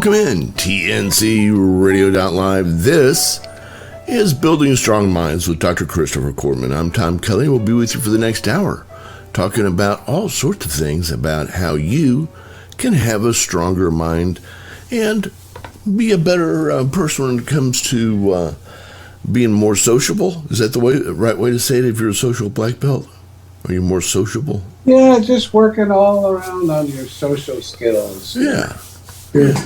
Welcome in, TNC Radio.live. This is Building Strong Minds with Dr. Christopher Cordman. I'm Tom Kelly. We'll be with you for the next hour, talking about all sorts of things about how you can have a stronger mind and be a better person when it comes to being more sociable. Is that the right way to say it if you're a social black belt? Are you more sociable? Yeah, just working all around on your social skills. Yeah.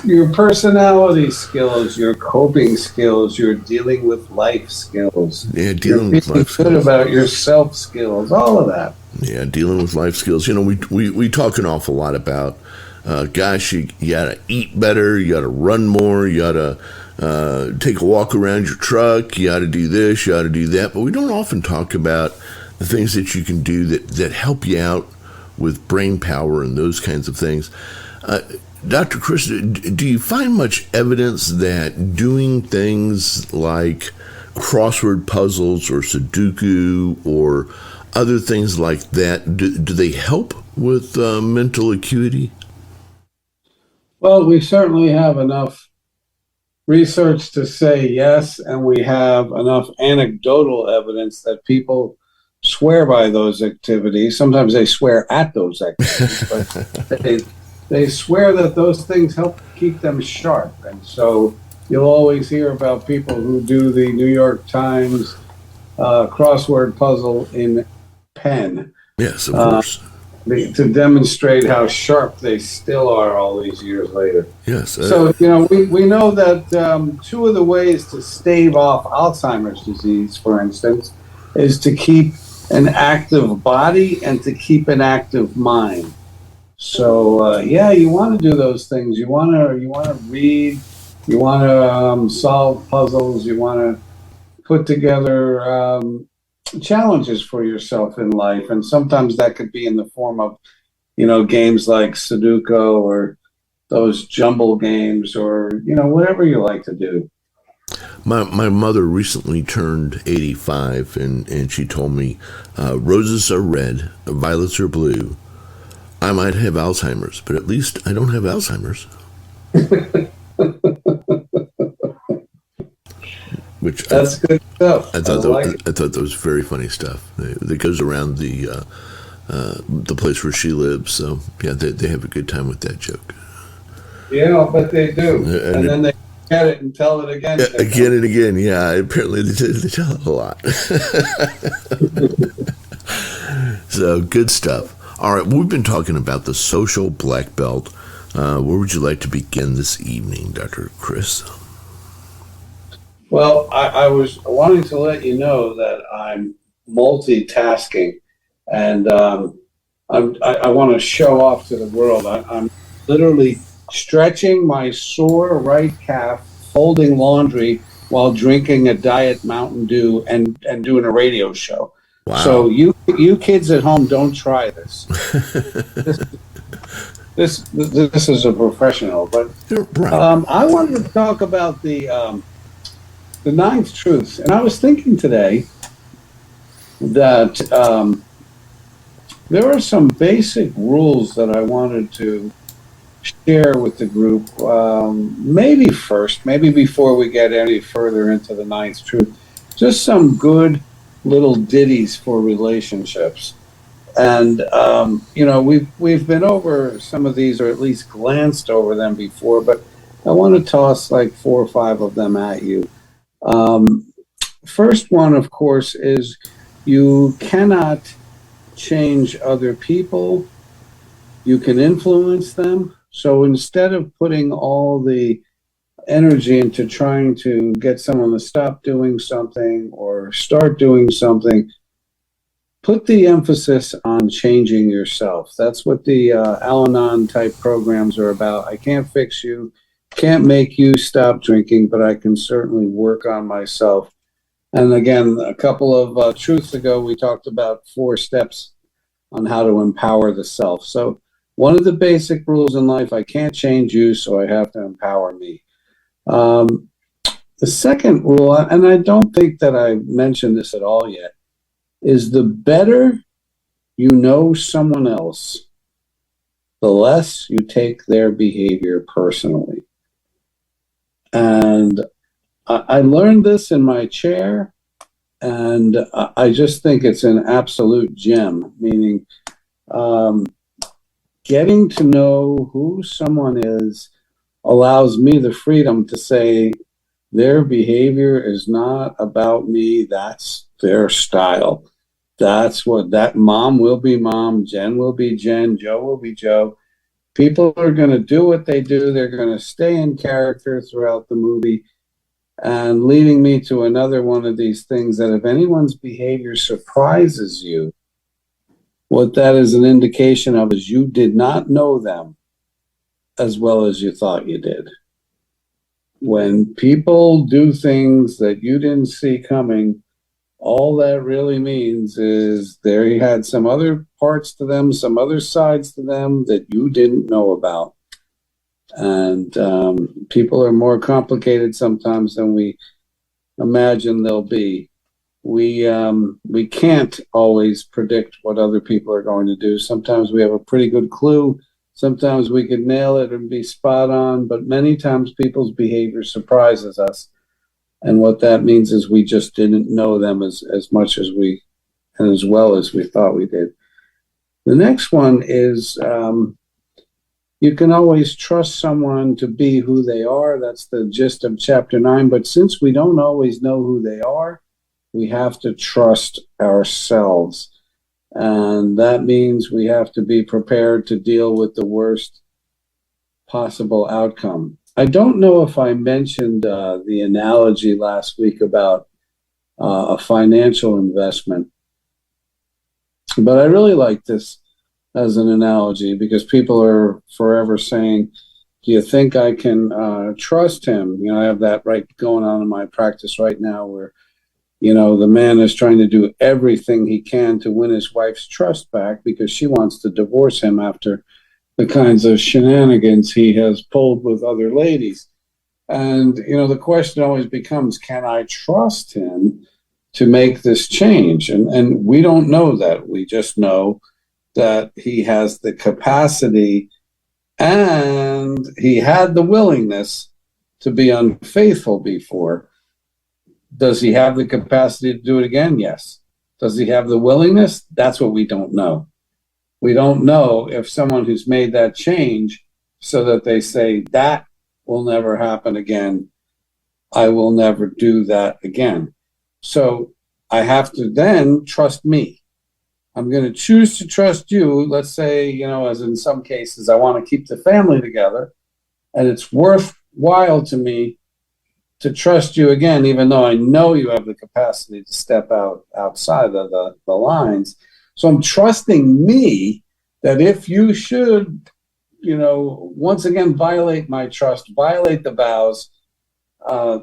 Your personality skills, your coping skills, your dealing with life skills. Yeah, dealing with life skills. Good about your self skills, all of that. Yeah, dealing with life skills. You know, we talk an awful lot about, gosh, you gotta eat better, you gotta run more, you gotta take a walk around your truck, you gotta do this, you gotta do that. But we don't often talk about the things that you can do that help you out with brain power and those kinds of things. Dr. Chris, do you find much evidence that doing things like crossword puzzles or Sudoku or other things like that, do they help with mental acuity? Well, we certainly have enough research to say yes, and we have enough anecdotal evidence that people swear by those activities. Sometimes they swear at those activities, but they swear that those things help keep them sharp. And so you'll always hear about people who do the New York Times crossword puzzle in pen. Yes, of course. To demonstrate how sharp they still are all these years later. Yes. So, you know, we know that two of the ways to stave off Alzheimer's disease, for instance, is to keep an active body and to keep an active mind. So yeah, you want to do those things. You want to read. You want to solve puzzles. You want to put together challenges for yourself in life, and sometimes that could be in the form of, you know, games like Sudoku or those jumble games, or you know, whatever you like to do. My mother recently turned 85, and she told me, roses are red, violets are blue. I might have Alzheimer's, but at least I don't have Alzheimer's. That's good stuff. I thought that was very funny stuff. That goes around the place where she lives. So yeah, they have a good time with that joke. Yeah, but they do, and then they get it and tell it again. Again and again. Yeah, apparently they tell it a lot. So good stuff. All right, we've been talking about the social black belt. Where would you like to begin this evening, Dr. Chris? Well, I was wanting to let you know that I'm multitasking, and I want to show off to the world. I'm literally stretching my sore right calf, folding laundry while drinking a Diet Mountain Dew and doing a radio show. Wow. So you kids at home, don't try this. This is a professional, but I wanted to talk about the ninth truth, and I was thinking today that there are some basic rules that I wanted to share with the group. Maybe before we get any further into the ninth truth, just some good little ditties for relationships. And you know, we've been over some of these, or at least glanced over them before, but I want to toss like 4 or 5 of them at you. First one, of course, is you cannot change other people. You can influence them. So instead of putting all the energy into trying to get someone to stop doing something or start doing something, put the emphasis on changing yourself. That's what the Al-Anon type programs are about. I can't fix you, can't make you stop drinking, but I can certainly work on myself. And again, a couple of truths ago, we talked about 4 steps on how to empower the self. So one of the basic rules in life, I can't change you, so I have to empower me. The second rule, and I don't think that I mentioned this at all yet, is the better you know someone else, the less you take their behavior personally. And I learned this in my chair, and I just think it's an absolute gem, meaning getting to know who someone is allows me the freedom to say their behavior is not about me. That's their style. That's what that mom will be mom, Jen will be Jen, Joe will be Joe. People are going to do what they do. They're going to stay in character throughout the movie. And leading me to another one of these things that if anyone's behavior surprises you, what that is an indication of is you did not know them as well as you thought you did. When people do things that you didn't see coming, all that really means is they had some other parts to them, some other sides to them that you didn't know about. And people are more complicated sometimes than we imagine they'll be. We can't always predict what other people are going to do. Sometimes we have a pretty good clue. Sometimes we could nail it and be spot on, but many times people's behavior surprises us. And what that means is we just didn't know them as much as we, and as well as we thought we did. The next one is you can always trust someone to be who they are. That's the gist of chapter 9. But since we don't always know who they are, we have to trust ourselves. And that means we have to be prepared to deal with the worst possible outcome. I don't know if I mentioned the analogy last week about a financial investment, but I really like this as an analogy because people are forever saying, do you think I can trust him? You know, I have that right going on in my practice right now where, you know, the man is trying to do everything he can to win his wife's trust back because she wants to divorce him after the kinds of shenanigans he has pulled with other ladies. And, you know, the question always becomes, can I trust him to make this change? And we don't know that. We just know that he has the capacity and he had the willingness to be unfaithful before. Does he have the capacity to do it again? Yes. Does he have the willingness? That's what we don't know. We don't know if someone who's made that change so that they say, that will never happen again. I will never do that again. So I have to then trust me. I'm going to choose to trust you. Let's say, you know, as in some cases, I want to keep the family together and it's worthwhile to me to trust you again, even though I know you have the capacity to step outside of the lines. So I'm trusting me that if you should, you know, once again, violate my trust, violate the vows,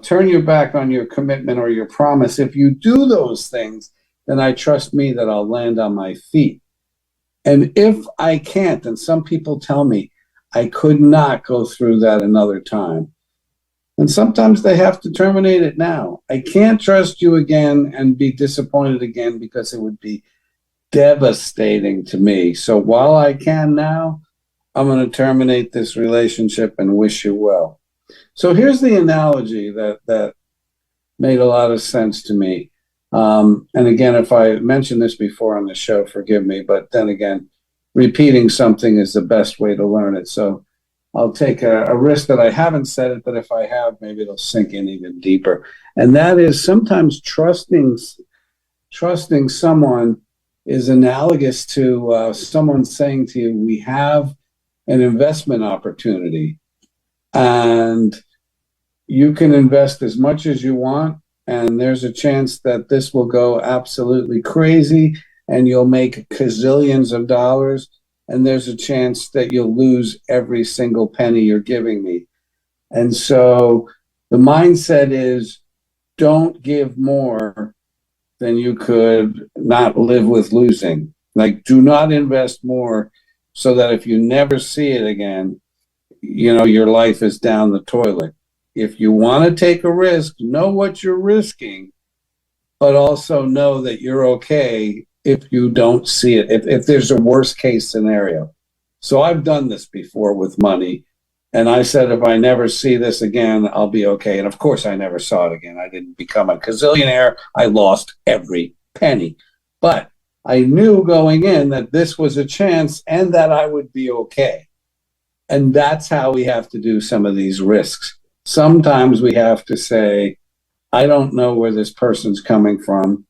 turn your back on your commitment or your promise, if you do those things, then I trust me that I'll land on my feet. And if I can't, and some people tell me I could not go through that another time, and sometimes they have to terminate it now. I can't trust you again and be disappointed again because it would be devastating to me. So while I can now, I'm going to terminate this relationship and wish you well. So here's the analogy that made a lot of sense to me. And again, if I mentioned this before on the show, forgive me. But then again, repeating something is the best way to learn it. So I'll take a risk that I haven't said it, but if I have, maybe it'll sink in even deeper. And that is sometimes trusting someone is analogous to someone saying to you, we have an investment opportunity and you can invest as much as you want. And there's a chance that this will go absolutely crazy and you'll make gazillions of dollars. And there's a chance that you'll lose every single penny you're giving me. And so the mindset is don't give more than you could not live with losing. Like, do not invest more so that if you never see it again, you know, your life is down the toilet. If you want to take a risk, know what you're risking, but also know that you're okay if you don't see it, if there's a worst case scenario. So I've done this before with money, And I said, if I never see this again, I'll be okay. And of course, I never saw it again. I didn't become a gazillionaire. I lost every penny. But I knew going in that this was a chance and that I would be okay. And that's how we have to do some of these risks. Sometimes we have to say, I don't know where this person's coming from,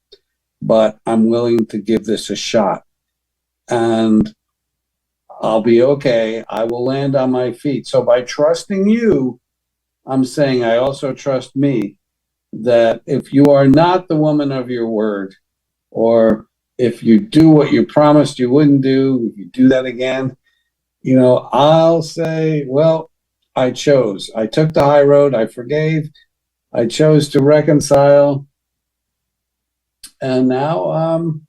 but I'm willing to give this a shot. And I'll be okay. I will land on my feet. So by trusting you, I'm saying I also trust me that if you are not the woman of your word, or if you do what you promised you wouldn't do, if you do that again, I'll say, well, I chose. I took the high road. I forgave. I chose to reconcile. And now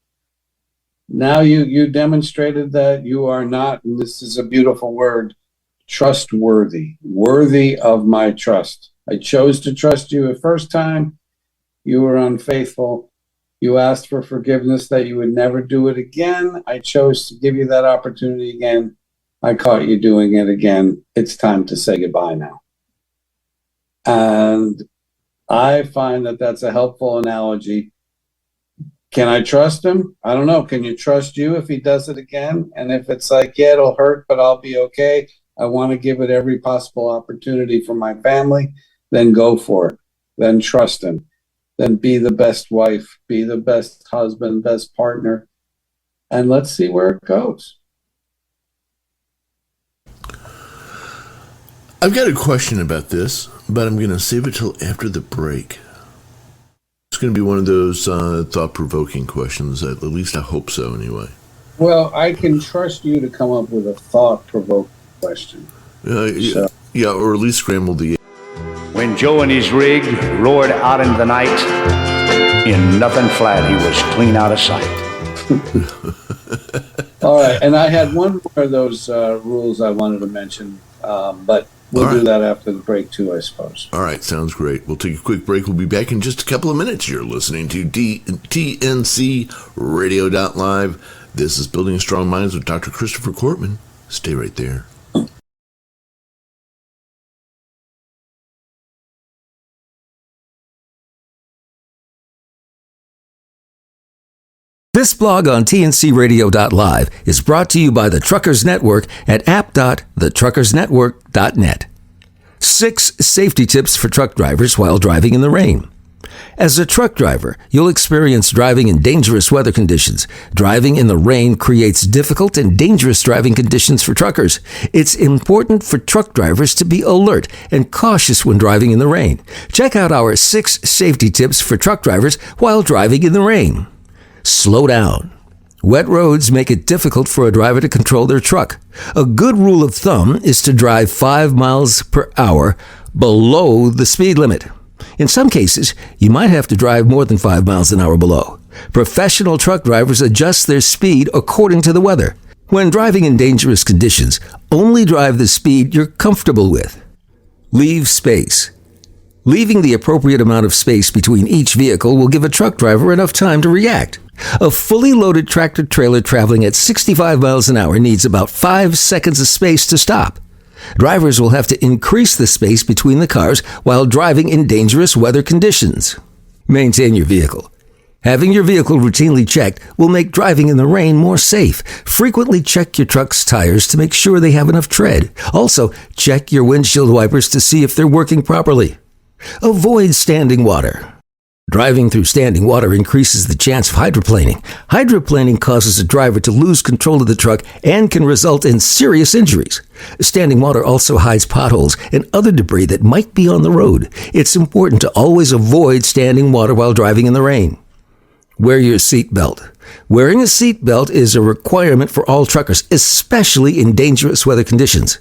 you demonstrated that you are not, and this is a beautiful word, trustworthy, worthy of my trust. I chose to trust you the first time. You were unfaithful. You asked for forgiveness that you would never do it again. I chose to give you that opportunity again. I caught you doing it again. It's time to say goodbye now. And I find that that's a helpful analogy. Can I trust him? I don't know. Can you trust you if he does it again? And if it's like, yeah, it'll hurt, but I'll be okay. I want to give it every possible opportunity for my family. Then go for it. Then trust him. Then be the best wife, be the best husband, best partner. And let's see where it goes. I've got a question about this, but I'm going to save it till after the break. It's going to be one of those thought-provoking questions. At least I hope so, anyway. Well, I can trust you to come up with a thought-provoking question. Yeah, or at least scramble the... When Joe and his rig roared out into the night, in nothing flat, he was clean out of sight. All right, and I had one more of those rules I wanted to mention, but we'll do that after the break too, I suppose. All right, sounds great. We'll take a quick break. We'll be back in just a couple of minutes. You're listening to TNC Radio.live. This is Building Strong Minds with Dr. Christopher Cortman. Stay right there. This blog on TNCRadio.live is brought to you by the Truckers Network at app.thetruckersnetwork.net. 6 safety tips for truck drivers while driving in the rain. As a truck driver, you'll experience driving in dangerous weather conditions. Driving in the rain creates difficult and dangerous driving conditions for truckers. It's important for truck drivers to be alert and cautious when driving in the rain. Check out our 6 safety tips for truck drivers while driving in the rain. Slow down. Wet roads make it difficult for a driver to control their truck. A good rule of thumb is to drive 5 miles per hour below the speed limit. In some cases, you might have to drive more than 5 miles an hour below. Professional truck drivers adjust their speed according to the weather. When driving in dangerous conditions, only drive the speed you're comfortable with. Leave space. Leaving the appropriate amount of space between each vehicle will give a truck driver enough time to react. A fully loaded tractor-trailer traveling at 65 miles an hour needs about 5 seconds of space to stop. Drivers will have to increase the space between the cars while driving in dangerous weather conditions. Maintain your vehicle. Having your vehicle routinely checked will make driving in the rain more safe. Frequently check your truck's tires to make sure they have enough tread. Also, check your windshield wipers to see if they're working properly. Avoid standing water. Driving through standing water increases the chance of hydroplaning. Hydroplaning causes a driver to lose control of the truck and can result in serious injuries. Standing water also hides potholes and other debris that might be on the road. It's important to always avoid standing water while driving in the rain. Wear your seatbelt. Wearing a seatbelt is a requirement for all truckers, especially in dangerous weather conditions.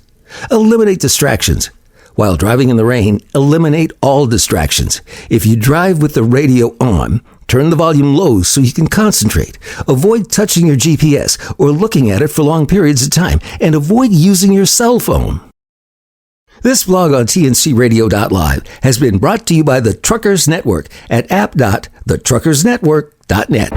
Eliminate distractions. While driving in the rain, eliminate all distractions. If you drive with the radio on, turn the volume low so you can concentrate. Avoid touching your GPS or looking at it for long periods of time, and avoid using your cell phone. This blog on TNCRadio.live has been brought to you by the Truckers Network at app.thetruckersnetwork.net.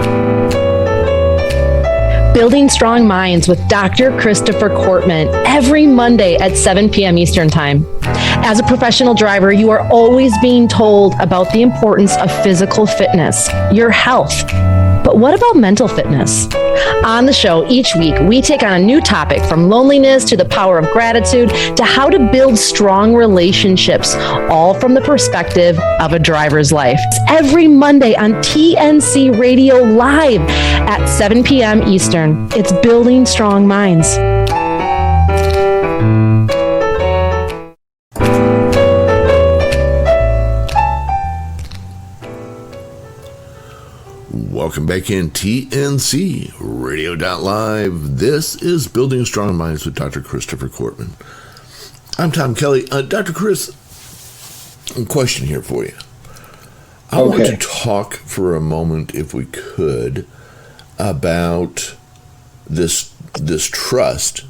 Building Strong Minds with Dr. Christopher Cortman every Monday at 7 p.m. Eastern Time. As a professional driver, you are always being told about the importance of physical fitness, your health. But what about mental fitness? On the show each week, we take on a new topic, from loneliness to the power of gratitude to how to build strong relationships, all from the perspective of a driver's life. It's every Monday on TNC Radio Live at 7 p.m. Eastern. It's Building Strong Minds. Welcome back in TNC Radio.live. This is Building Strong Minds with Dr. Christopher Cortman. I'm Tom Kelly. Dr. Chris, a question here for you. I want to talk for a moment, if we could, about this trust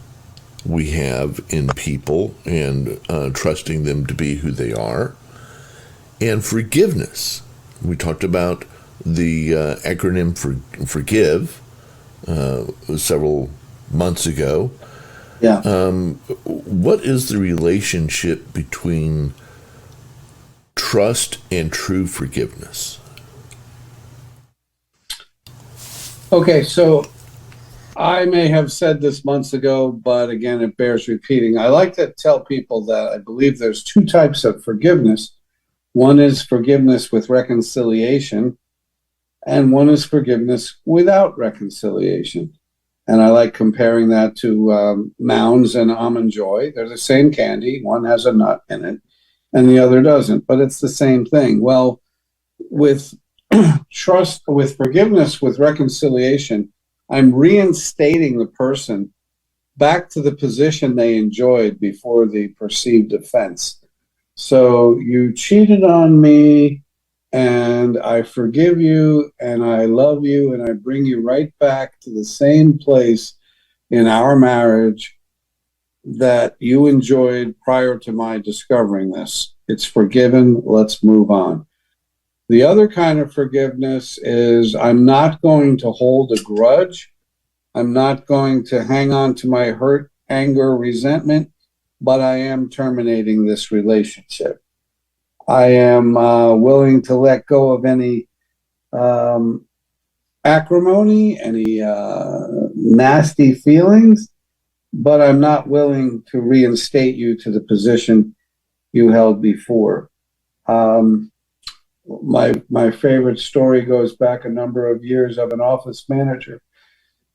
we have in people and trusting them to be who they are, and forgiveness. We talked about the acronym for FORGIVE several months ago. Yeah. What is the relationship between trust and true forgiveness? Okay, so I may have said this months ago, but again, it bears repeating. I like to tell people that I believe there's two types of forgiveness. One is forgiveness with reconciliation, and one is forgiveness without reconciliation. And I like comparing that to Mounds and Almond Joy. They're the same candy. One has a nut in it and the other doesn't, but it's the same thing. Well, with trust, with forgiveness, with reconciliation, I'm reinstating the person back to the position they enjoyed before the perceived offense. So you cheated on me, and I forgive you, and I love you, and I bring you right back to the same place in our marriage that you enjoyed prior to my discovering this. It's forgiven. Let's move on. The other kind of forgiveness is I'm not going to hold a grudge. I'm not going to hang on to my hurt, anger, resentment, but I am terminating this relationship. I am willing to let go of any acrimony, any nasty feelings, but I'm not willing to reinstate you to the position you held before. My favorite story goes back a number of years of an office manager,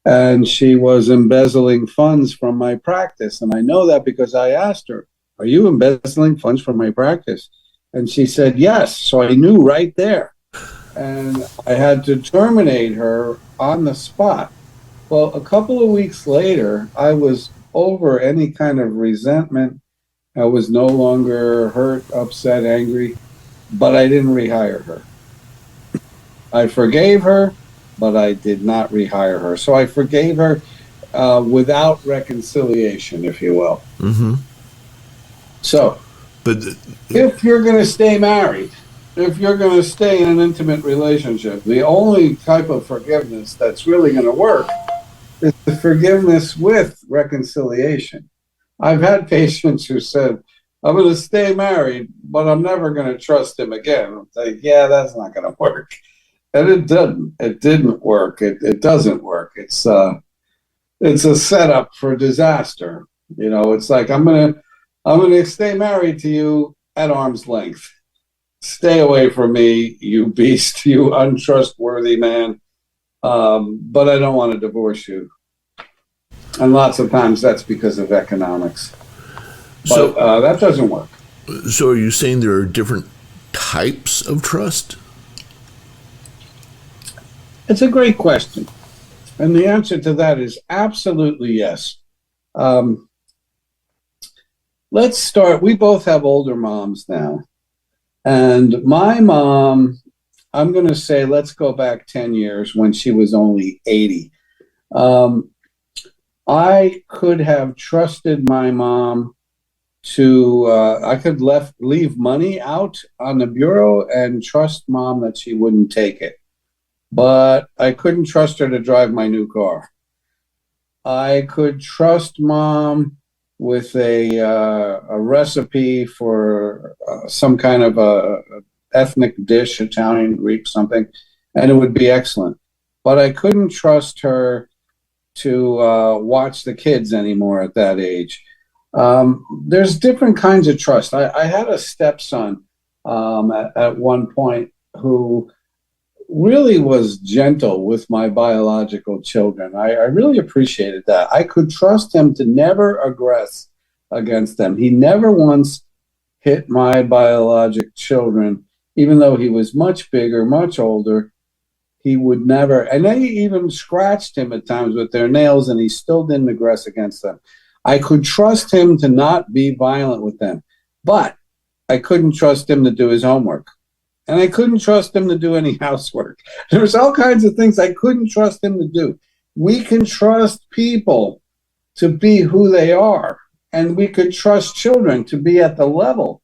and she was embezzling funds from my practice. And I know that because I asked her, "Are you embezzling funds from my practice?" And she said, "Yes." So I knew right there. And I had to terminate her on the spot. Well, a couple of weeks later, I was over any kind of resentment. I was no longer hurt, upset, angry, but I didn't rehire her. I forgave her, but I did not rehire her. So I forgave her without reconciliation, if you will. Mm-hmm. So, but if you're going to stay married, if you're going to stay in an intimate relationship, the only type of forgiveness that's really going to work is the forgiveness with reconciliation. I've had patients who said, "I'm going to stay married, but I'm never going to trust him again." I'm like, yeah, that's not going to work. And it didn't. It didn't work. It doesn't work. It's a setup for disaster. You know, it's like, I'm gonna stay married to you at arm's length. Stay away from me, you beast, you untrustworthy man. But I don't want to divorce you. And lots of times that's because of economics. But that doesn't work. So are you saying there are different types of trust? It's a great question. And the answer to that is absolutely yes. Let's start. We both have older moms now. And my mom, I'm going to say, let's go back 10 years when she was only 80. I could have trusted my mom to, I could leave money out on the bureau and trust mom that she wouldn't take it. But I couldn't trust her to drive my new car. I could trust mom with a recipe for some kind of a ethnic dish, Italian, Greek, something, and it would be excellent. But I couldn't trust her to watch the kids anymore at that age. There's different kinds of trust. I had a stepson at one point who really was gentle with my biological children. I really appreciated that. I could trust him to never aggress against them. He never once hit my biologic children, even though he was much bigger, much older. He would never, and they even scratched him at times with their nails, and he still didn't aggress against them. I could trust him to not be violent with them, but I couldn't trust him to do his homework. And I couldn't trust him to do any housework. There's all kinds of things I couldn't trust him to do. We can trust people to be who they are, and we could trust children to be at the level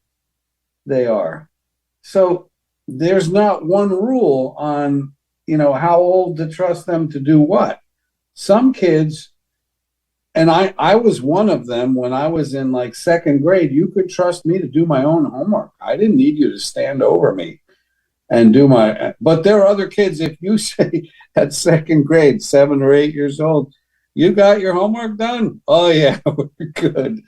they are. So there's not one rule on, how old to trust them to do what. Some kids, and I was one of them when I was in like second grade, you could trust me to do my own homework. I didn't need you to stand over me and but there are other kids, if you say at second grade, 7 or 8 years old, you got your homework done? Oh yeah, we're good.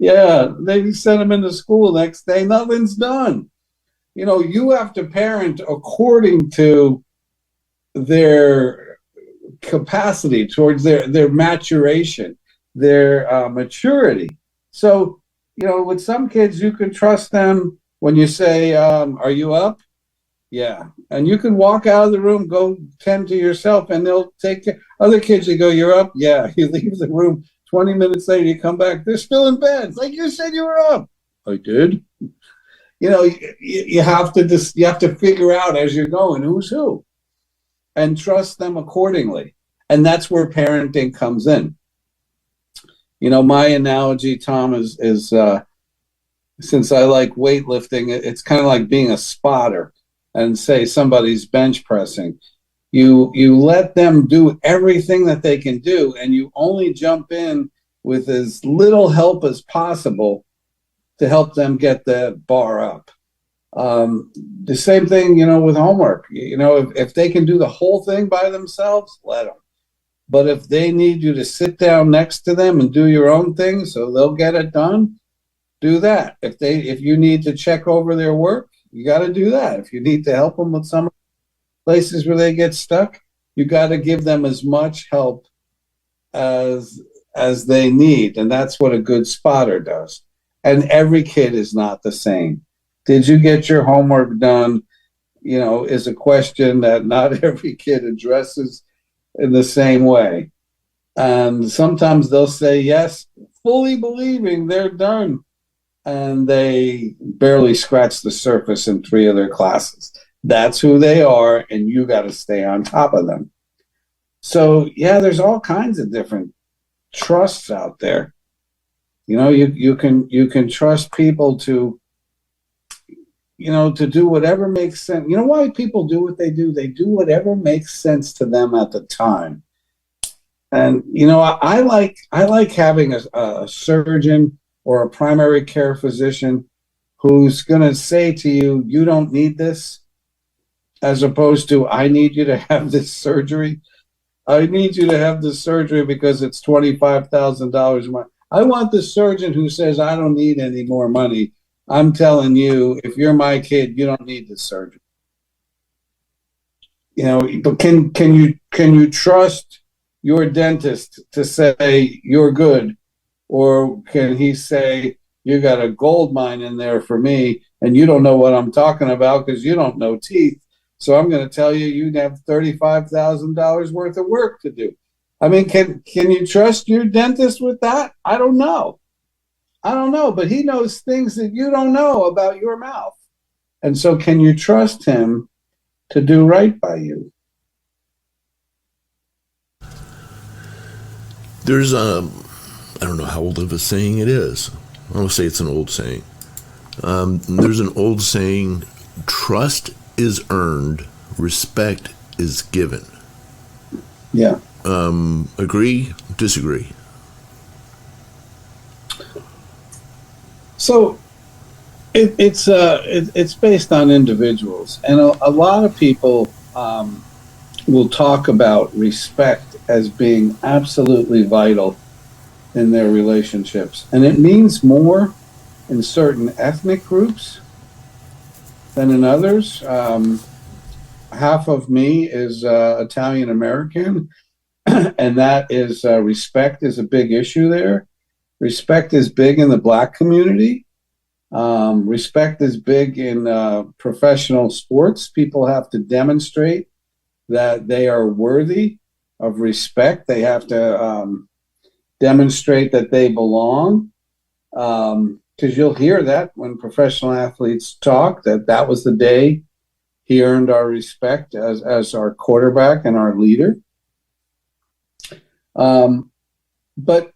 Yeah, they send them into school next day, nothing's done. You have to parent according to their capacity, towards their maturation, their maturity. So, with some kids, you can trust them when you say, are you up? Yeah. And you can walk out of the room, go tend to yourself, and they'll take care. Other kids, you go, you're up? Yeah. You leave the room. 20 minutes later, you come back. They're still in bed. It's like, you said you were up. I did. You have to figure out as you're going who's who and trust them accordingly. And that's where parenting comes in. My analogy, Tom, is since I like weightlifting, it's kind of like being a spotter and say somebody's bench pressing. You let them do everything that they can do, and you only jump in with as little help as possible to help them get the bar up. The same thing, with homework. If they can do the whole thing by themselves, let them. But if they need you to sit down next to them and do your own thing so they'll get it done, do that. If you need to check over their work, you got to do that. If you need to help them with some places where they get stuck, you got to give them as much help as they need. And that's what a good spotter does. And every kid is not the same. Did you get your homework done? Is a question that not every kid addresses in the same way. And sometimes they'll say yes, fully believing they're done. And they barely scratch the surface in 3 of their classes. That's who they are, and you got to stay on top of them. So, yeah, there's all kinds of different trusts out there. You can trust people to do whatever makes sense. You know why people do what they do? They do whatever makes sense to them at the time. And, I like having a surgeon or a primary care physician who's going to say to you, you don't need this, as opposed to, I need you to have this surgery. I need you to have this surgery because it's $25,000 a month. I want the surgeon who says, I don't need any more money. I'm telling you, if you're my kid, you don't need this surgery. But can you trust your dentist to say you're good? Or can he say, you got a gold mine in there for me, and you don't know what I'm talking about because you don't know teeth. So I'm going to tell you, you have $35,000 worth of work to do. I mean, can you trust your dentist with that? I don't know, but he knows things that you don't know about your mouth. And so can you trust him to do right by you? There's I don't know how old of a saying it is. I will say it's an old saying. There's an old saying, trust is earned, respect is given. Yeah. Agree? Disagree? So it's based on individuals, and a lot of people will talk about respect as being absolutely vital in their relationships, and it means more in certain ethnic groups than in others. Half of me is Italian American, and that is respect is a big issue there. Respect is big in the Black community. Respect is big in professional sports. People have to demonstrate that they are worthy of respect. They have to demonstrate that they belong. Because you'll hear that when professional athletes talk, that was the day he earned our respect as our quarterback and our leader. But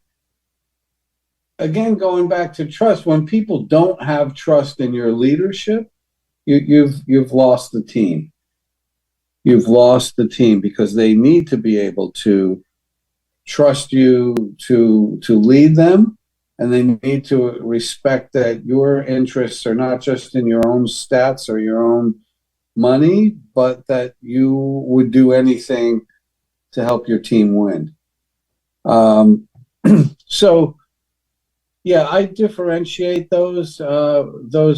again, going back to trust, when people don't have trust in your leadership, you've lost the team. You've lost the team because they need to be able to trust you to lead them, and they need to respect that your interests are not just in your own stats or your own money, but that you would do anything to help your team win. So, yeah, I differentiate those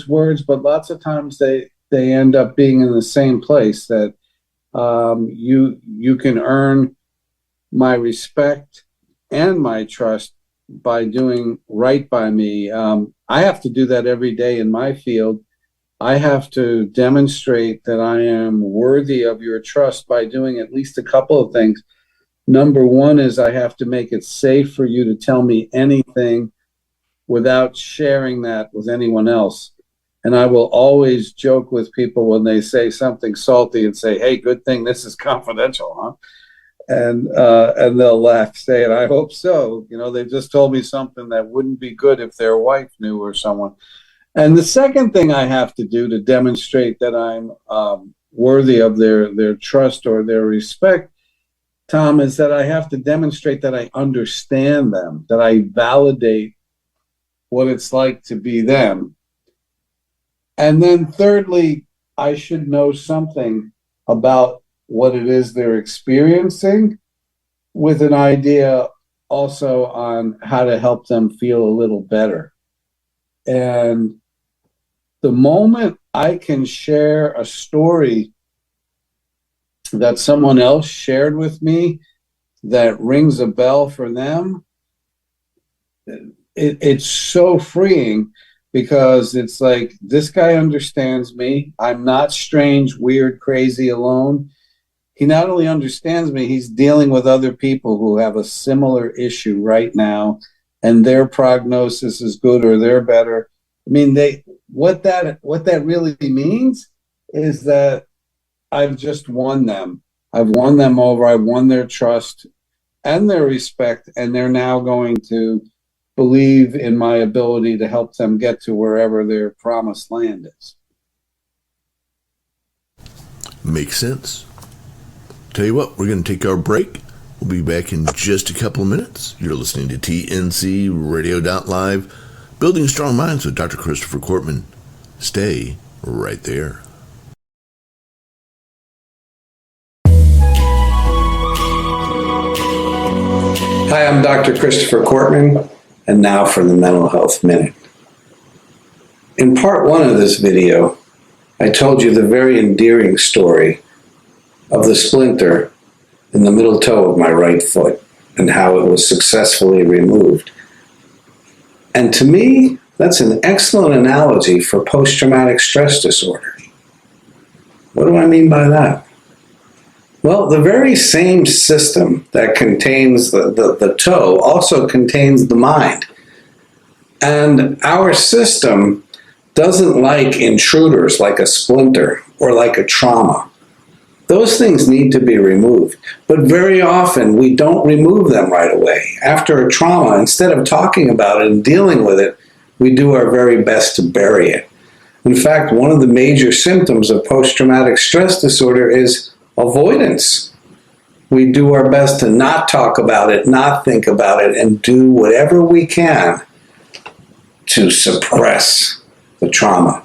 words, but lots of times they end up being in the same place. That you can earn my respect and my trust by doing right by me. I have to do that every day in my field. I have to demonstrate that I am worthy of your trust by doing at least a couple of things. Number one is I have to make it safe for you to tell me anything without sharing that with anyone else. And I will always joke with people when they say something salty and say, "Hey, good thing this is confidential, huh?" And they'll laugh, say, "And I hope so. You know, they just told me something that wouldn't be good if their wife knew or someone." And the second thing I have to do to demonstrate that I'm worthy of their trust or their respect, Tom, is that I have to demonstrate that I understand them, that I validate what it's like to be them. And then thirdly, I should know something about what it is they're experiencing, with an idea also on how to help them feel a little better. And the moment I can share a story that someone else shared with me that rings a bell for them, it's so freeing, because it's like, this guy understands me. I'm not strange, weird, crazy, alone. He not only understands me, he's dealing with other people who have a similar issue right now, and their prognosis is good or they're better. I mean, what that really means is that I've just won them. I've won them over. I've won their trust and their respect, and they're now going to believe in my ability to help them get to wherever their promised land is. Makes sense. Tell you what, we're going to take our break. We'll be back in just a couple of minutes. You're listening to TNC Radio.live, Building Strong Minds with Dr. Christopher Cortman. Stay right there. Hi, I'm Dr. Christopher Cortman, and now for the Mental Health Minute. In part one of this video, I told you the very endearing story of the splinter in the middle toe of my right foot and how it was successfully removed. And to me, that's an excellent analogy for post-traumatic stress disorder. What do I mean by that? Well, the very same system that contains the toe also contains the mind. And our system doesn't like intruders like a splinter or like a trauma. Those things need to be removed. But very often we don't remove them right away. After a trauma, instead of talking about it and dealing with it, we do our very best to bury it. In fact, one of the major symptoms of post-traumatic stress disorder is avoidance. we do our best to not talk about it, not think about it, and do whatever we can to suppress the trauma.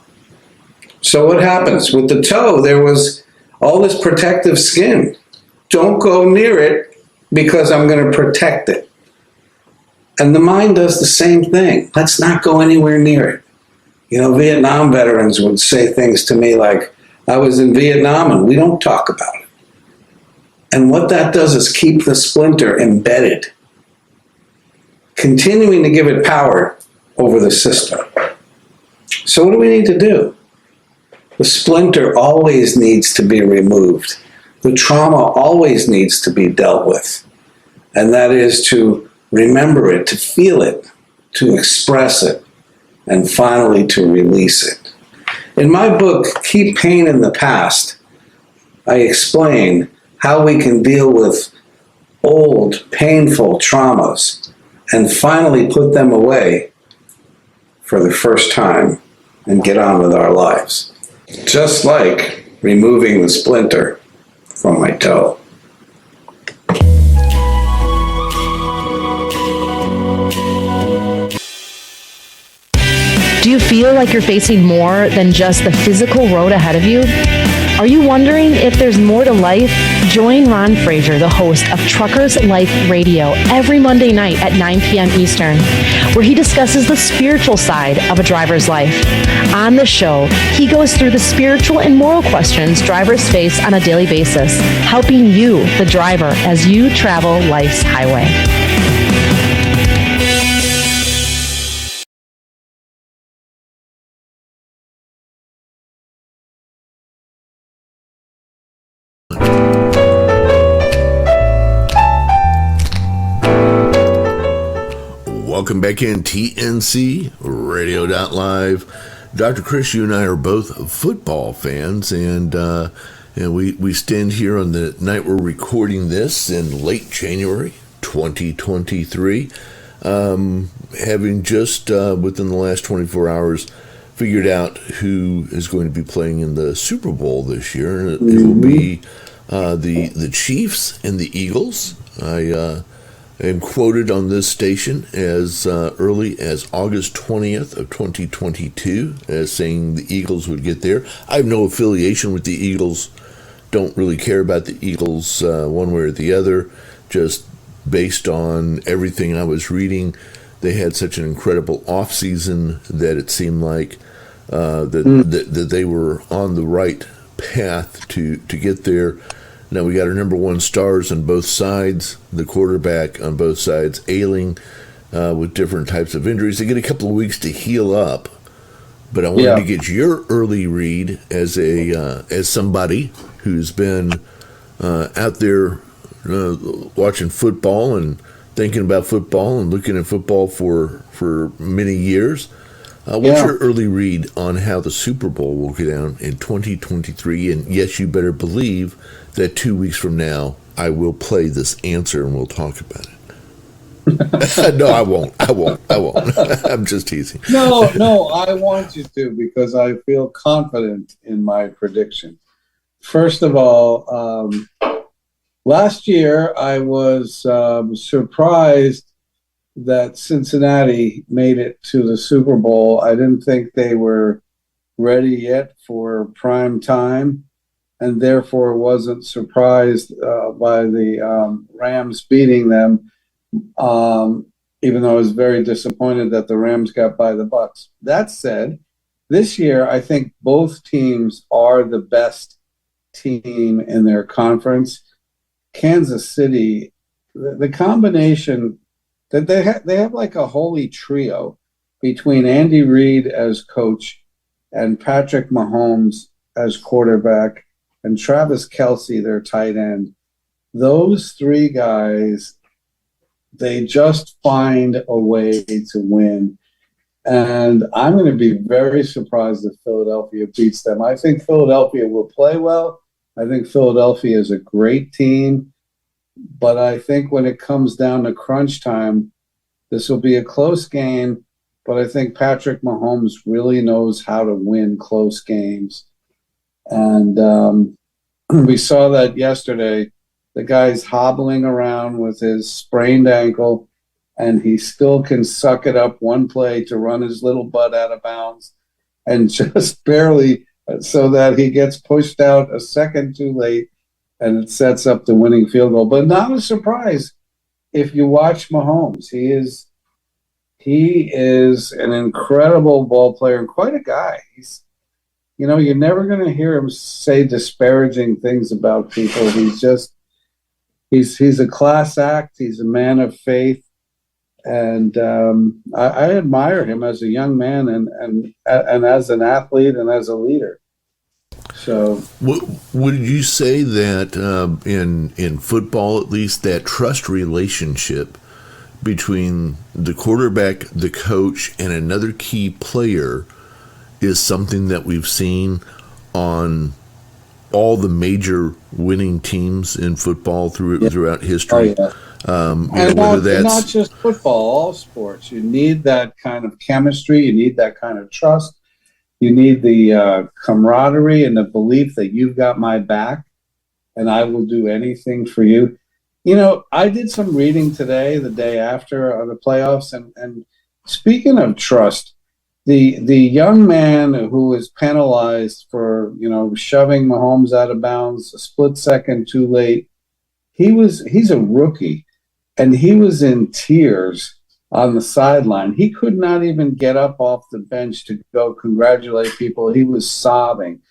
So what happens? With the toe, there was all this protective skin. Don't go near it because I'm going to protect it. And the mind does the same thing. Let's not go anywhere near it. You know, Vietnam veterans would say things to me like, I was in Vietnam and we don't talk about it. And what that does is keep the splinter embedded, continuing to give it power over the system. So what do we need to do? The splinter always needs to be removed. The trauma always needs to be dealt with. And that is to remember it, to feel it, to express it, and finally to release it. In my book, Keep Pain in the Past, I explain how we can deal with old, painful traumas and finally put them away for the first time and get on with our lives. Just like removing the splinter from my toe. Do you feel like you're facing more than just the physical road ahead of you? Are you wondering if there's more to life? Join Ron Fraser, the host of Truckers Life Radio, every Monday night at 9 p.m. Eastern, where he discusses the spiritual side of a driver's life. On the show, he goes through the spiritual and moral questions drivers face on a daily basis, helping you, the driver, as you travel life's highway. Welcome back in TNC Radio.live. Dr. Chris, you and I are both football fans, and we stand here on the night we're recording this in late January 2023, having just within the last 24 hours figured out who is going to be playing in the Super Bowl this year. It will be the Chiefs and the Eagles. I am quoted on this station as early as August 20th of 2022 as saying the Eagles would get there. I have no affiliation with the Eagles, don't really care about the Eagles one way or the other, just based on everything I was reading. They had such an incredible offseason that it seemed like that they were on the right path to get there. Now we got our number one stars on both sides, the quarterback on both sides, ailing with different types of injuries. They get a couple of weeks to heal up, but I wanted to get your early read as somebody who's been out there watching football and thinking about football and looking at football for many years. What's your early read on how the Super Bowl will go down in 2023? And yes, you better believe that 2 weeks from now, I will play this answer and we'll talk about it. No, I won't. I'm just teasing. No, I want you to because I feel confident in my prediction. First of all, last year I was surprised that Cincinnati made it to the Super Bowl. I didn't think they were ready yet for prime time, and therefore wasn't surprised by the Rams beating them, even though I was very disappointed that the Rams got by the Bucs. That said, this year I think both teams are the best team in their conference. Kansas City, the combination that they have like a holy trio between Andy Reid as coach and Patrick Mahomes as quarterback and Travis Kelce, their tight end. Those three guys, they just find a way to win. And I'm going to be very surprised if Philadelphia beats them. I think Philadelphia will play well. I think Philadelphia is a great team. But I think when it comes down to crunch time, this will be a close game. But I think Patrick Mahomes really knows how to win close games. And we saw that yesterday The guy's hobbling around with his sprained ankle, and he still can suck it up one play to run his little butt out of bounds, and just barely, so that he gets pushed out a second too late, and it sets up the winning field goal. But not a surprise if you watch Mahomes. He is an incredible ball player and quite a guy. You're never going to hear him say disparaging things about people. He's a class act. He's a man of faith. And I admire him as a young man and as an athlete and as a leader. So, would you say that in football, at least, that trust relationship between the quarterback, the coach, and another key player is something that we've seen on all the major winning teams in football throughout history? Oh, yeah. And not just football, all sports. You need that kind of chemistry. You need that kind of trust. You need the camaraderie and the belief that you've got my back and I will do anything for you. I did some reading today, the day after the playoffs, and speaking of trust, the young man who was penalized for, shoving Mahomes out of bounds a split second too late, he's a rookie, and he was in tears on the sideline. He could not even get up off the bench to go congratulate people. He was sobbing.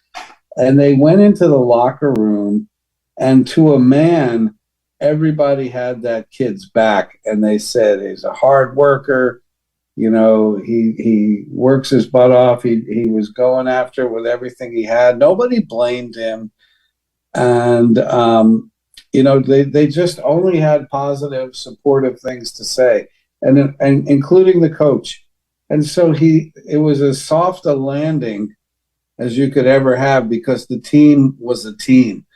And they went into the locker room, and to a man, everybody had that kid's back. And they said he's a hard worker. He works his butt off. He was going after it with everything he had. Nobody blamed him. And, they just only had positive, supportive things to say. And including the coach. And so it was as soft a landing as you could ever have, because the team was a team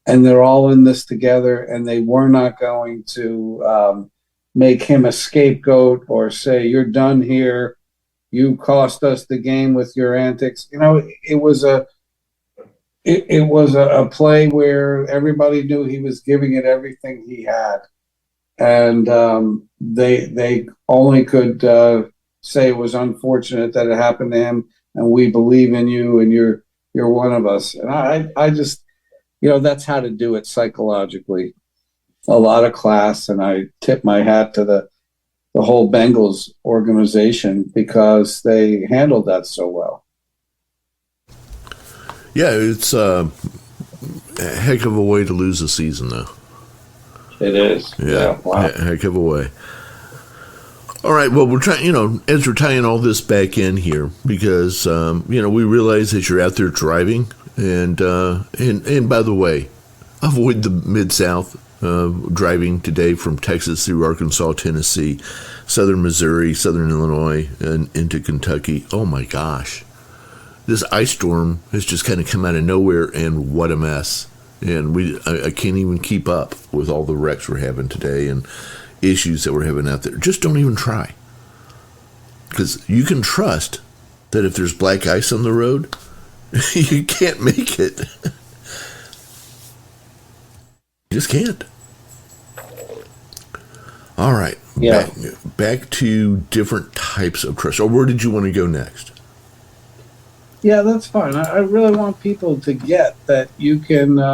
and they're all in this together, and they were not going to make him a scapegoat or say, you're done here. You cost us the game with your antics. It was a play where everybody knew he was giving it everything he had. And they only could say it was unfortunate that it happened to him, and we believe in you, and you're one of us. And I just, that's how to do it psychologically. A lot of class, and I tip my hat to the whole Bengals organization, because they handled that so well. Yeah, it's a heck of a way to lose a season, though. It is. Yeah. Wow. Heck of a way. All right. Well, we're trying, as we're tying all this back in here, because, we realize that you're out there driving. And by the way, avoid the Mid-South, driving today from Texas through Arkansas, Tennessee, southern Missouri, southern Illinois, and into Kentucky. Oh, my gosh. This ice storm has just kind of come out of nowhere, and what a mess. And I can't even keep up with all the wrecks we're having today and issues that we're having out there. Just don't even try. Because you can trust that if there's black ice on the road, you can't make it. You just can't. All right. Yeah. Back to different types of trust. Or where did you want to go next? Yeah, that's fine. I really want people to get that you can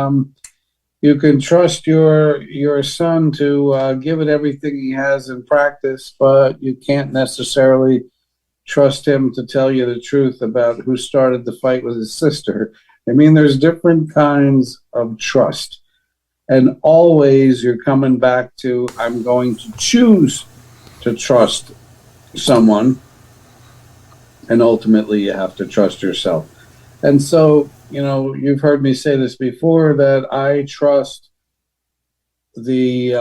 trust your son to give it everything he has in practice, but you can't necessarily trust him to tell you the truth about who started the fight with his sister. I mean, there's different kinds of trust. And always you're coming back to, I'm going to choose to trust someone. And ultimately, you have to trust yourself. And so, you've heard me say this before, that I trust the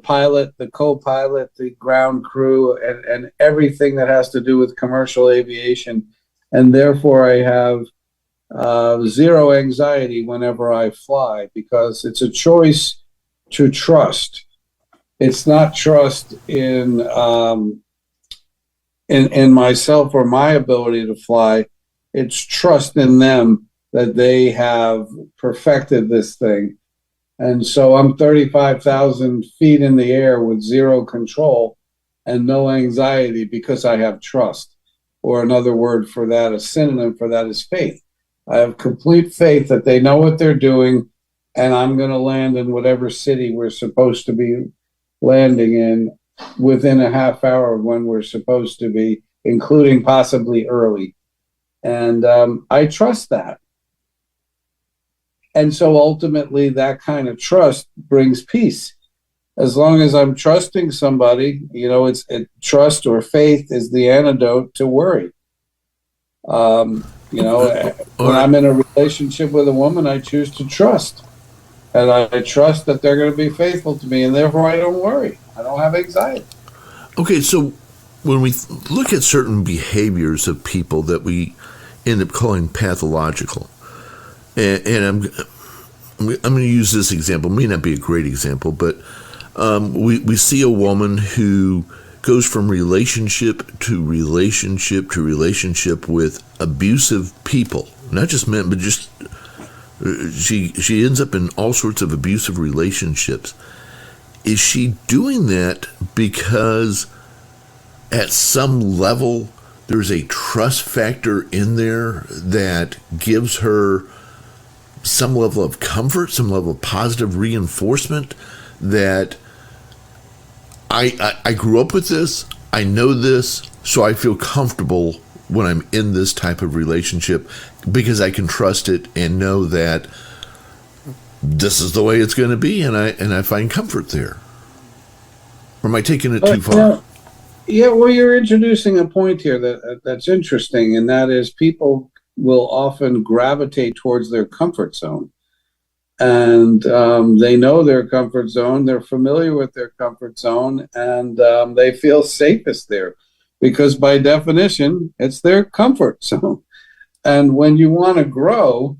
pilot, the co-pilot, the ground crew, and everything that has to do with commercial aviation. And therefore, I have zero anxiety whenever I fly, because it's a choice to trust. It's not trust in myself or my ability to fly. It's trust in them that they have perfected this thing And so I'm 35,000 feet in the air with zero control and no anxiety because I have trust. Or another word for that, a synonym for that is faith. I have complete faith that they know what they're doing, and I'm going to land in whatever city we're supposed to be landing in within a half hour of when we're supposed to be, including possibly early. And I trust that. And so ultimately, that kind of trust brings peace. As long as I'm trusting somebody, trust or faith is the antidote to worry. When I'm in a relationship with a woman, I choose to trust. And I trust that they're going to be faithful to me, and therefore I don't worry. I don't have anxiety. Okay, so when we look at certain behaviors of people that we end up calling pathological, and I'm going to use this example, it may not be a great example, but we see a woman who goes from relationship to relationship to relationship with abusive people, not just men, but just she ends up in all sorts of abusive relationships. Is she doing that because at some level there's a trust factor in there that gives her some level of comfort, some level of positive reinforcement that I grew up with this, I know this, so I feel comfortable when I'm in this type of relationship because I can trust it and know that this is the way it's going to be, and I find comfort there. Or am I taking it too far? Yeah, well, you're introducing a point here that's interesting, and that is people will often gravitate towards their comfort zone. And they know their comfort zone, they're familiar with their comfort zone, and they feel safest there because by definition, it's their comfort zone. And when you want to grow,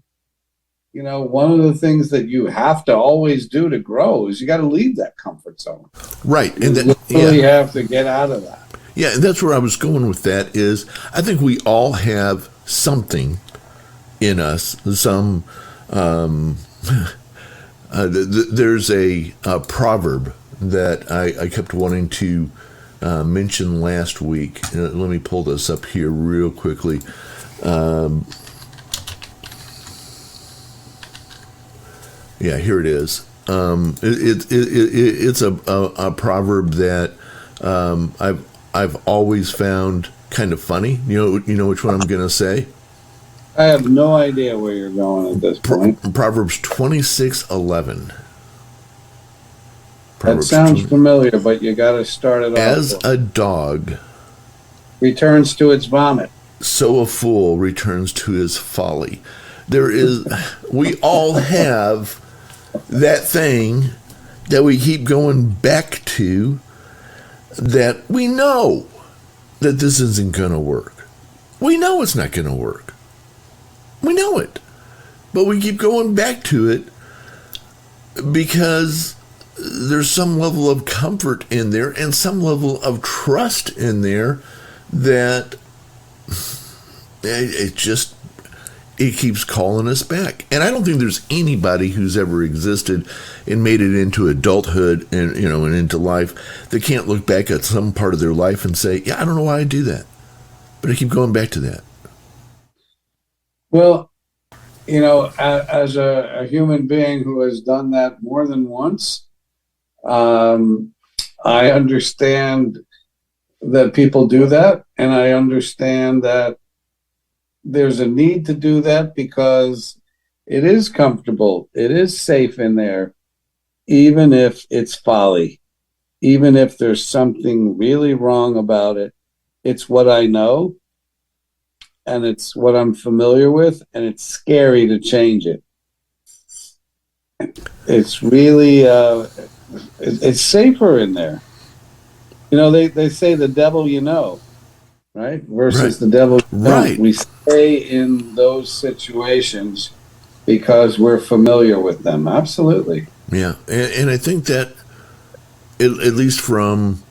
one of the things that you have to always do to grow is you got to leave that comfort zone. Right. And you really have to get out of that. Yeah, and that's where I was going with that is I think we all have something in us, some... there's a proverb that I kept wanting to mention last week. Let me pull this up here real quickly. Yeah, here it is. It's a proverb that I've always found kind of funny. You know which one I'm going to say? I have no idea where you're going at this point. Proverbs 26:11. That sounds familiar, but you got to start it off. As a dog returns to its vomit, so a fool returns to his folly. We all have that thing that we keep going back to that we know that this isn't going to work. We know it's not going to work. We know it, but we keep going back to it because there's some level of comfort in there and some level of trust in there that it keeps calling us back. And I don't think there's anybody who's ever existed and made it into adulthood and into life that can't look back at some part of their life and say, yeah, I don't know why I do that, but I keep going back to that. Well, as a human being who has done that more than once, I understand that people do that, and I understand that there's a need to do that because it is comfortable, it is safe in there, even if it's folly, even if there's something really wrong about it. It's what I know. And it's what I'm familiar with, and it's scary to change it. It's really, it's safer in there. They say the devil right? Versus the devil you don't. Right. We stay in those situations because we're familiar with them. Absolutely. Yeah, and I think that, at least from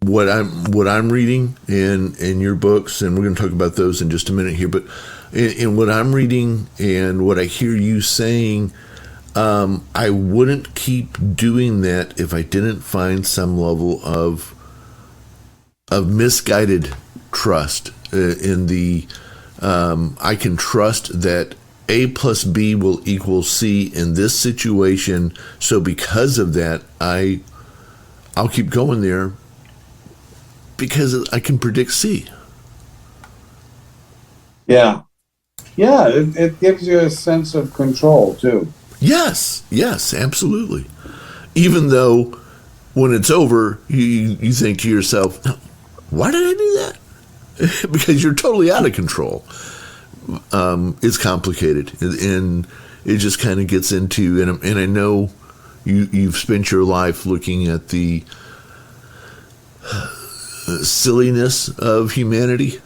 what I'm reading in your books, and we're going to talk about those in just a minute here, but in what I'm reading and what I hear you saying, I wouldn't keep doing that if I didn't find some level of misguided trust in the I can trust that A plus B will equal C in this situation. So because of that, I'll keep going there because I can predict C. Yeah. Yeah, it gives you a sense of control, too. Yes, absolutely. Even though when it's over, you think to yourself, why did I do that? Because you're totally out of control. It's complicated, and it just kind of gets into, and I know you've spent your life looking at the silliness of humanity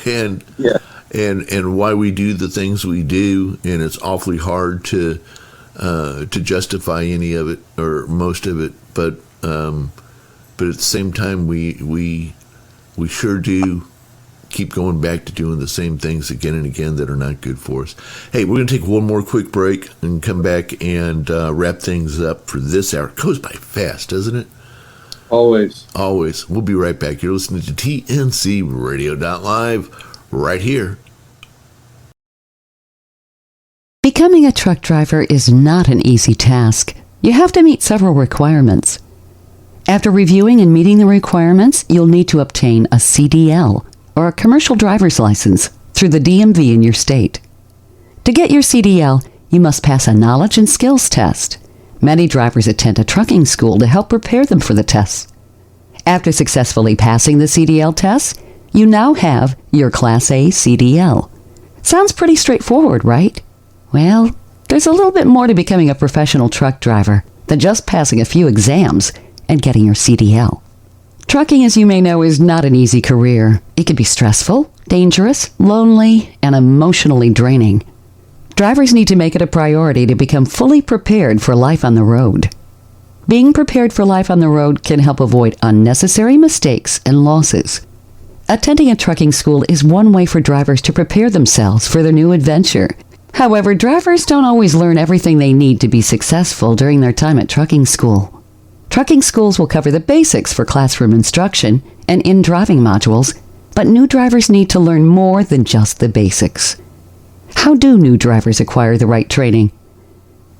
and Yeah. and why we do the things we do, and it's awfully hard to justify any of it or most of it, but at the same time we sure do keep going back to doing the same things again and again that are not good for us. Hey, we're going to take one more quick break and come back and wrap things up for this hour. It goes by fast, doesn't it? Always. We'll be right back. You're listening to TNC Radio.live right here. Becoming a truck driver is not an easy task. You have to meet several requirements. After reviewing and meeting the requirements, you'll need to obtain a CDL, or a commercial driver's license, through the DMV in your state. To get your CDL, you must pass a knowledge and skills test. Many drivers attend a trucking school to help prepare them for the tests. After successfully passing the CDL test, you now have your Class A CDL. Sounds pretty straightforward, right? Well, there's a little bit more to becoming a professional truck driver than just passing a few exams and getting your CDL. Trucking, as you may know, is not an easy career. It can be stressful, dangerous, lonely, and emotionally draining. Drivers need to make it a priority to become fully prepared for life on the road. Being prepared for life on the road can help avoid unnecessary mistakes and losses. Attending a trucking school is one way for drivers to prepare themselves for their new adventure. However, drivers don't always learn everything they need to be successful during their time at trucking school. Trucking schools will cover the basics for classroom instruction and in-driving modules, but new drivers need to learn more than just the basics. How do new drivers acquire the right training?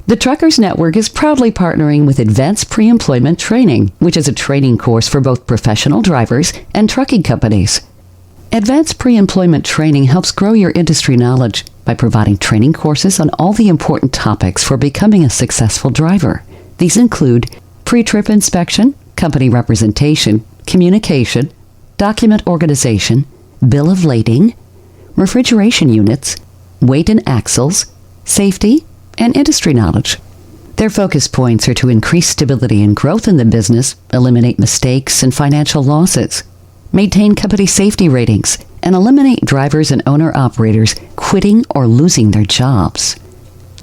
The Truckers Network is proudly partnering with Advanced Pre-Employment Training, which is a training course for both professional drivers and trucking companies. Advanced Pre-Employment Training helps grow your industry knowledge by providing training courses on all the important topics for becoming a successful driver. These include pre-trip inspection, company representation, communication, document organization, bill of lading, refrigeration units, weight and axles, safety, and industry knowledge. Their focus points are to increase stability and growth in the business, eliminate mistakes and financial losses, maintain company safety ratings, and eliminate drivers and owner-operators quitting or losing their jobs.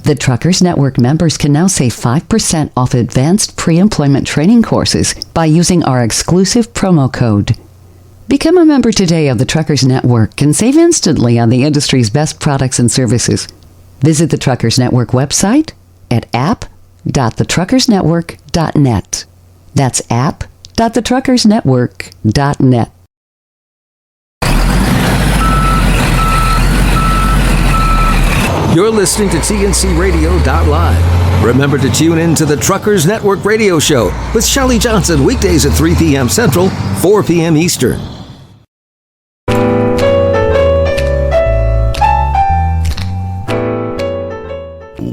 The Truckers Network members can now save 5% off advanced pre-employment training courses by using our exclusive promo code. Become a member today of the Truckers Network and save instantly on the industry's best products and services. Visit the Truckers Network website at app.thetruckersnetwork.net. That's app.thetruckersnetwork.net. You're listening to TNC Radio.live. Remember to tune in to the Truckers Network Radio Show with Shelley Johnson weekdays at 3 p.m. Central, 4 p.m. Eastern.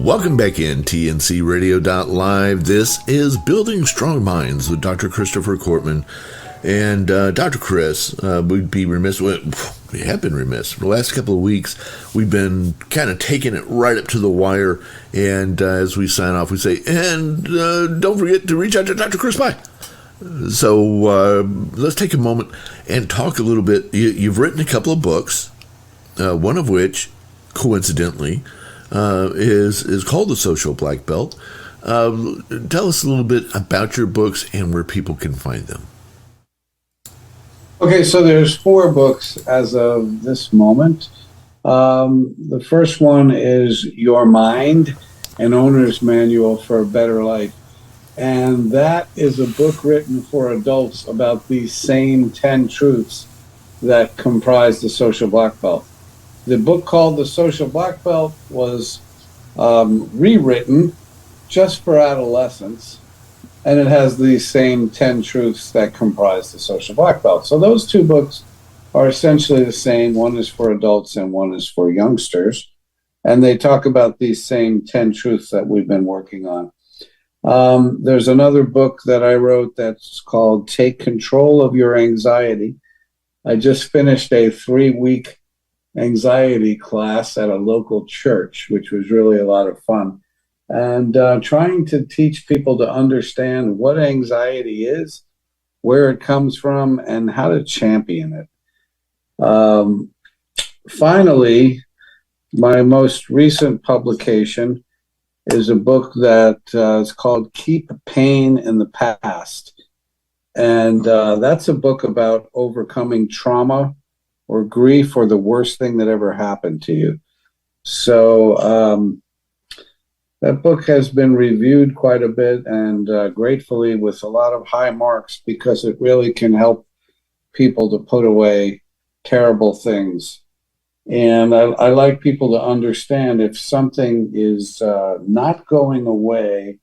Welcome back in TNC Radio.live. This is Building Strong Minds with Dr. Christopher Cortman. And Dr. Chris, we'd be remiss, we have been remiss. For the last couple of weeks, we've been kind of taking it right up to the wire. And as we sign off, we say, and don't forget to reach out to Dr. Chris Pye. So let's take a moment and talk a little bit. You've written a couple of books, one of which, coincidentally, is called The Social Black Belt. Tell us a little bit about your books and where people can find them. Okay, so there's 4 books as of this moment. The first one is Your Mind, An Owner's Manual for a Better Life. And that is a book written for adults about these same 10 truths that comprise the Social Black Belt. The book called The Social Black Belt was rewritten just for adolescents, and it has these same 10 truths that comprise the Social Black Belt. So those two books are essentially the same. One is for adults and one is for youngsters. And they talk about these same 10 truths that we've been working on. There's another book that I wrote that's called Take Control of Your Anxiety. I just finished a 3-week anxiety class at a local church, which was really a lot of fun. And trying to teach people to understand what anxiety is, where it comes from, and how to champion it. Finally, my most recent publication is a book that is called Keep Pain in the Past. And that's a book about overcoming trauma or grief or the worst thing that ever happened to you. So that book has been reviewed quite a bit, and gratefully with a lot of high marks, because it really can help people to put away terrible things. And I like people to understand if something is not going away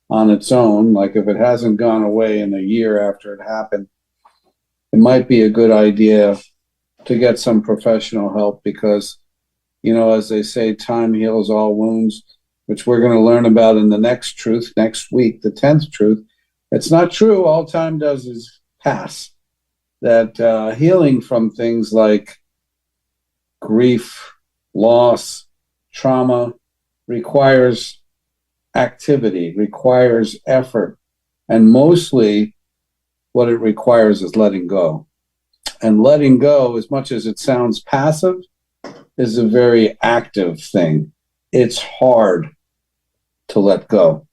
on its own, like if it hasn't gone away in a year after it happened, it might be a good idea to get some professional help, because, you know, as they say, time heals all wounds, which we're going to learn about in the next truth next week, the 10th truth. It's not true. All time does is pass. That healing from things like grief, loss, trauma requires activity, requires effort, and mostly what it requires is letting go. And letting go, as much as it sounds passive, is a very active thing. It's hard to let go.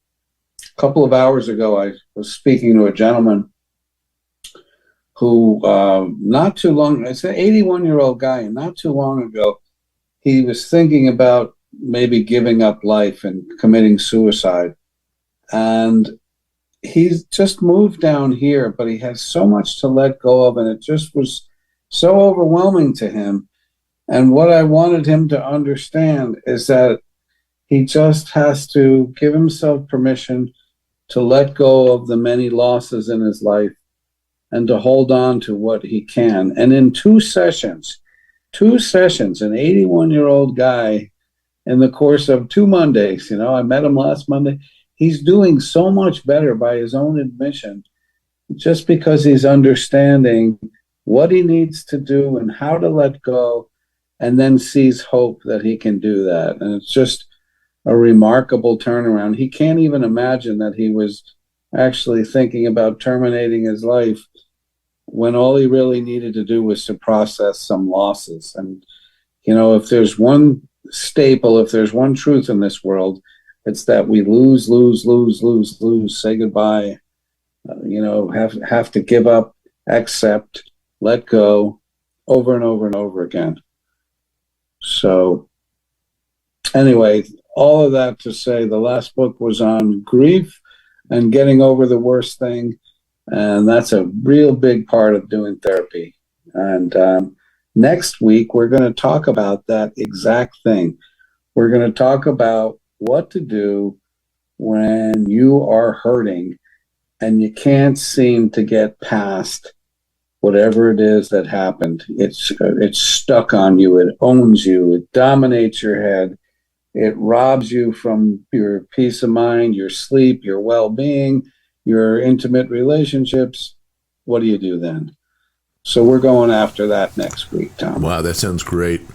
A couple of hours ago, I was speaking to a gentleman who not too long, it's an 81-year-old guy, and not too long ago, he was thinking about maybe giving up life and committing suicide. And he's just moved down here, but he has so much to let go of, and it just was so overwhelming to him. And what I wanted him to understand is that he just has to give himself permission to let go of the many losses in his life and to hold on to what he can. And in 2 sessions, an 81-year-old guy, in the course of 2 Mondays, you know, I met him last Monday, he's doing so much better by his own admission, just because he's understanding what he needs to do and how to let go, and then sees hope that he can do that. And it's just a remarkable turnaround. He can't even imagine that he was actually thinking about terminating his life when all he really needed to do was to process some losses. And, you know, if there's one staple, if there's one truth in this world, it's that we lose, say goodbye, have to give up, accept, let go, over and over and over again. So anyway, all of that to say, the last book was on grief and getting over the worst thing. And that's a real big part of doing therapy. And next week, we're going to talk about that exact thing. We're going to talk about what to do when you are hurting and you can't seem to get past whatever it is that happened. It's stuck on you. It owns you. It dominates your head. It robs you from your peace of mind, your sleep, your well-being, your intimate relationships. What do you do then? So we're going after that next week, Tom. Wow, that sounds great.